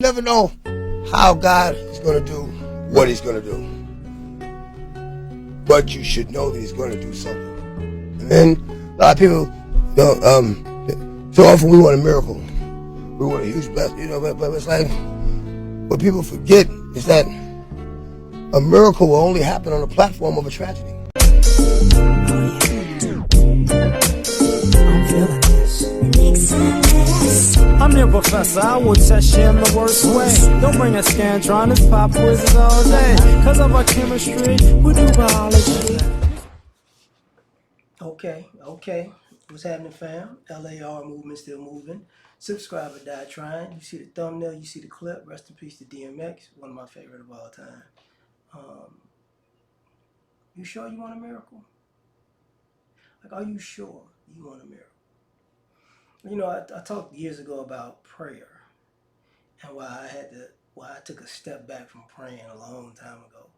Never know how God is going to do what he's going to do. But you should know that he's going to do something. And then a lot of people, so often we want a miracle. We want a huge blessing, but it's like, what people forget is that a miracle will only happen on the platform of a tragedy. I'm your professor, I will test you in the worst way. Don't bring a scantron, pop quizzes all day. Cause of our chemistry, we do biology. Okay. What's happening, fam? L.A.R. movement still moving. Subscribe or die trying. You see the thumbnail, you see the clip. Rest in peace to DMX, one of my favorite of all time. You sure you want a miracle? Like, are you sure you want a miracle? I talked years ago about prayer and why I took a step back from praying a long time ago.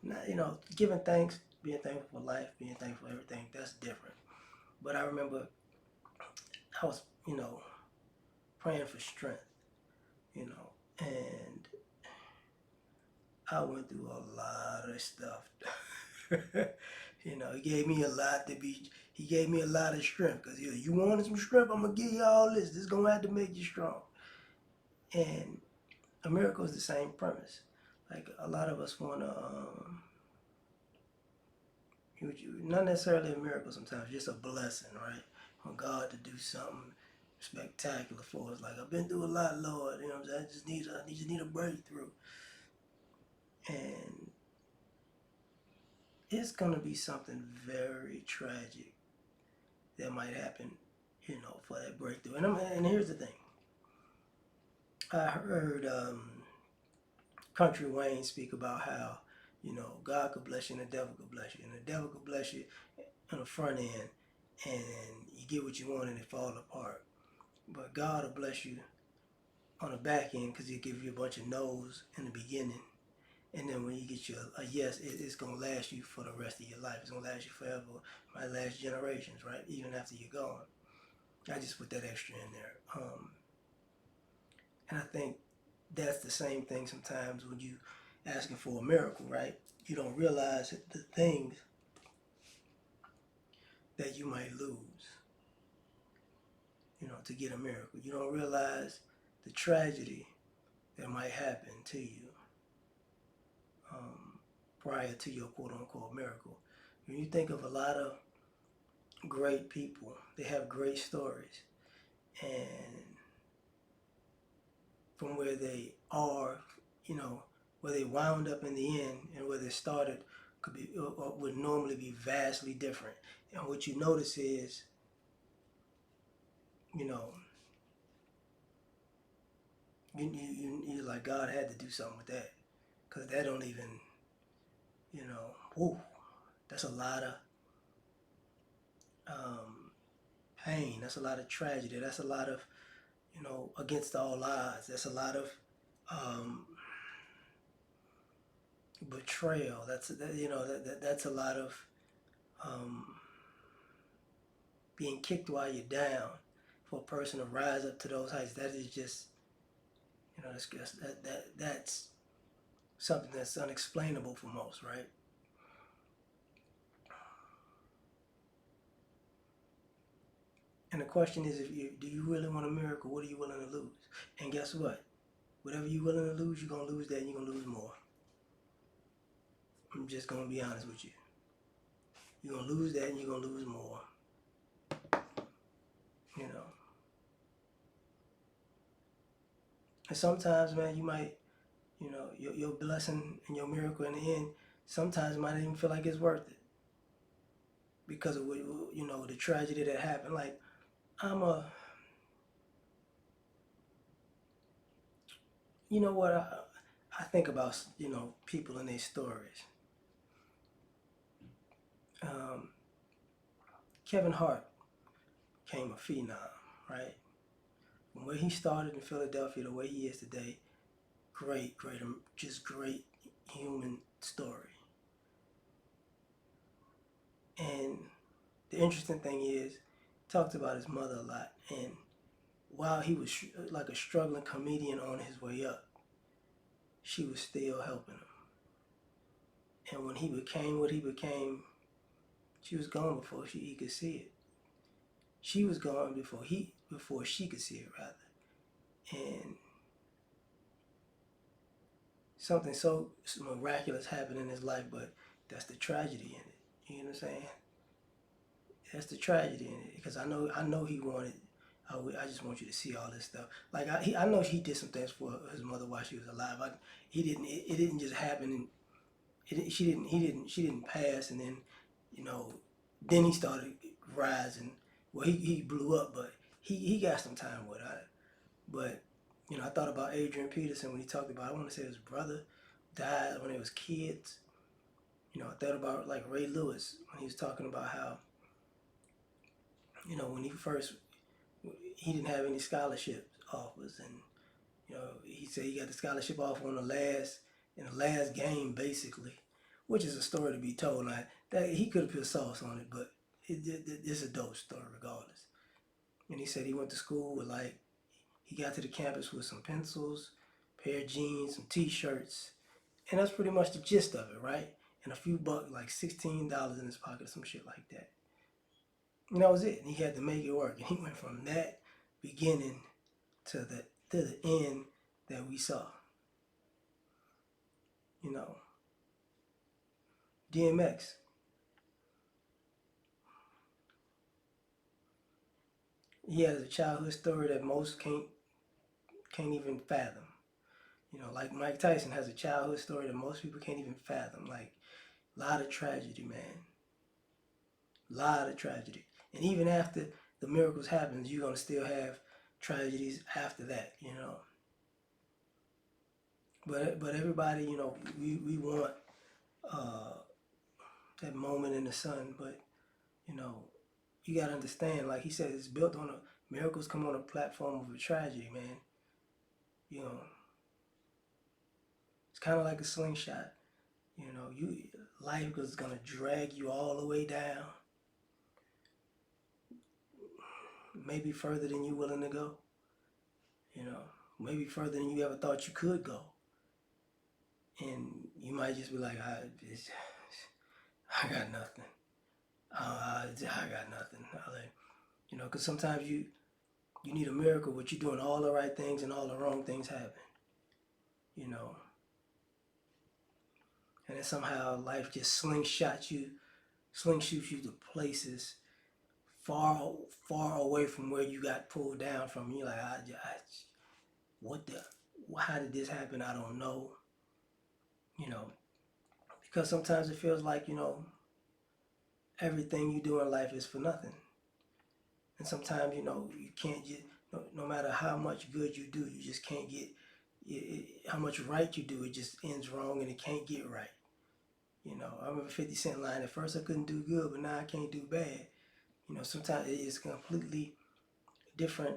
Now, giving thanks, being thankful for life, being thankful for everything, that's different. But I remember I was, praying for strength, and I went through a lot of stuff. He gave me a lot he gave me a lot of strength because you wanted some strength, I'm going to give you all this. This is going to have to make you strong. And a miracle is the same premise. Like a lot of us want to, not necessarily a miracle sometimes, just a blessing, right? Want God to do something spectacular for us. Like, I've been through a lot, Lord. You know what I'm saying? I just need a breakthrough. And it's going to be something very tragic that might happen, for that breakthrough. And here's the thing. I heard Country Wayne speak about how, God could bless you and the devil could bless you. And the devil could bless you on the front end and you get what you want and it fall apart. But God will bless you on the back end because he'll give you a bunch of no's in the beginning. And then when you get your a yes, it's going to last you for the rest of your life. It's going to last you forever. It might last generations, right? Even after you're gone. I just put that extra in there. And I think that's the same thing sometimes when you asking for a miracle, right? You don't realize the things that you might lose, to get a miracle. You don't realize the tragedy that might happen to you prior to your quote-unquote miracle. When you think of a lot of great people, they have great stories, and from where they are, where they wound up in the end and where they started could be or would normally be vastly different. And what you notice is, you know, you like God had to do something with that, because that don't even, whoo, that's a lot of pain. That's a lot of tragedy. That's a lot of, against all odds. That's a lot of betrayal. That's a lot of being kicked while you're down. For a person to rise up to those heights, that is just, that's something that's unexplainable for most, right? And the question is, do you really want a miracle? What are you willing to lose? And guess what? Whatever you're willing to lose, you're gonna lose that, and you're gonna lose more. I'm just gonna be honest with you. You're gonna lose that, and you're gonna lose more. You know. And sometimes, man, you might, your blessing and your miracle in the end, sometimes might even feel like it's worth it because of the tragedy that happened. Like, I'm a, you know what, I think about, people and their stories. Kevin Hart became a phenom, right? From where he started in Philadelphia to where he is today, just great human story. And the interesting thing is, he talked about his mother a lot, and while he was like a struggling comedian on his way up, she was still helping him. And when he became what he became, she was gone before he could see it. She was gone before she could see it, rather. And something so miraculous happened in his life, but that's the tragedy in it. You know what I'm saying? That's the tragedy in it, because I know he wanted. I just want you to see all this stuff. Like I know he did some things for his mother while she was alive. He didn't. It didn't just happen. She didn't. He didn't. She didn't pass, and then, you know, then he started rising. Well, he blew up, but he got some time with it. But, you know, I thought about Adrian Peterson when he talked about, I want to say his brother died when they was kids. You know, I thought about like Ray Lewis when he was talking about how, you know, when he didn't have any scholarship offers, and, you know, he said he got the scholarship offer in the last game, basically, which is a story to be told. Like that, he could have put sauce on it, but it's a dope story regardless. And he said he went to school with like, he got to the campus with some pencils, pair of jeans, some t-shirts, and that's pretty much the gist of it, right? And a few bucks, like $16 in his pocket, some shit like that. And that was it. And he had to make it work. And he went from that beginning to the end that we saw. You know, DMX. He has a childhood story that most can't even fathom. You know, like Mike Tyson has a childhood story that most people can't even fathom. Like, a lot of tragedy, man. A lot of tragedy. And even after the miracles happen, you're gonna still have tragedies after that, you know. But everybody, you know, we want uh, that moment in the sun. But, you know, you gotta understand, like he said, it's built on miracles come on a platform of a tragedy, man. You know, it's kind of like a slingshot. You know, life is gonna drag you all the way down, maybe further than you're willing to go. You know, maybe further than you ever thought you could go. And you might just be like, I got nothing. I got nothing. You know, because sometimes you need a miracle, but you're doing all the right things and all the wrong things happen. You know, and then somehow life just slingshoots you to places far away from where you got pulled down from. You're like, what the, how did this happen? I don't know. You know, because sometimes it feels like, you know, everything you do in life is for nothing. And sometimes, you know, you can't get, no matter how much good you do, you just can't get, how much right you do, it just ends wrong and it can't get right. You know, I remember 50 Cent line, at first I couldn't do good, but now I can't do bad. You know, sometimes it is completely different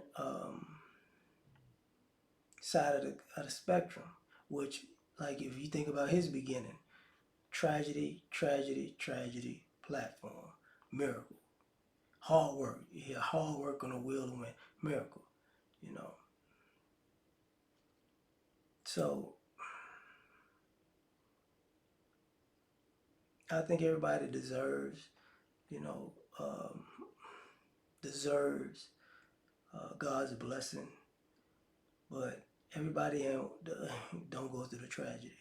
side of the spectrum, which, like, if you think about his beginning, tragedy, platform, miracle, hard work. Yeah, hard work on a wheel to win, miracle. You know, so I think everybody deserves, you know, deserves God's blessing, but everybody don't go through the tragedy.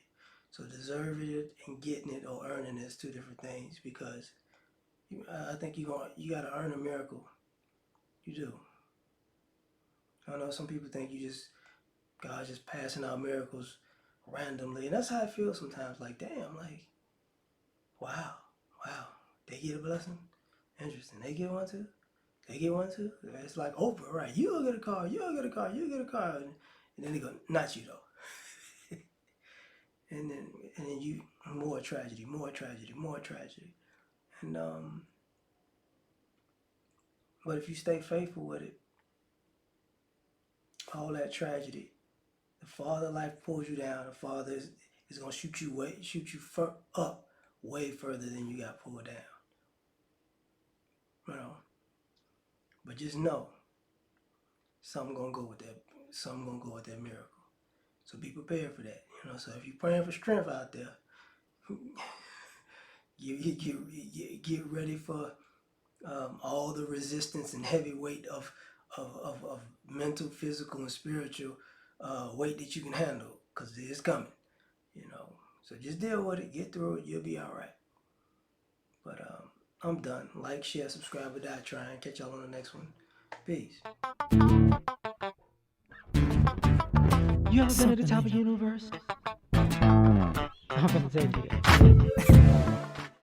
So deserving it and getting it or earning it is two different things, because I think you got to earn a miracle. You do. I know some people think God's just passing out miracles randomly, and that's how I feel sometimes. Like, damn, like, wow, they get a blessing. Interesting. They get one too. They get one too. It's like Oprah, right? You'll get a car. You'll get a car. You'll get a car. And then they go, not you though. and then you, more tragedy, more tragedy, more tragedy. And but if you stay faithful with it, all that tragedy, the farther life pulls you down, the farther is gonna shoot you up way further than you got pulled down. You know. But just know, something gonna go with that. Something gonna go with that miracle. So be prepared for that. So if you're praying for strength out there, get ready for all the resistance and heavy weight of mental, physical, and spiritual weight that you can handle, because it's coming. So just deal with it, get through it, you'll be all right. But I'm done. Like, share, subscribe, or die trying. Catch y'all on the next one. Peace. You ever been at the top of the universe? I'm gonna take you there.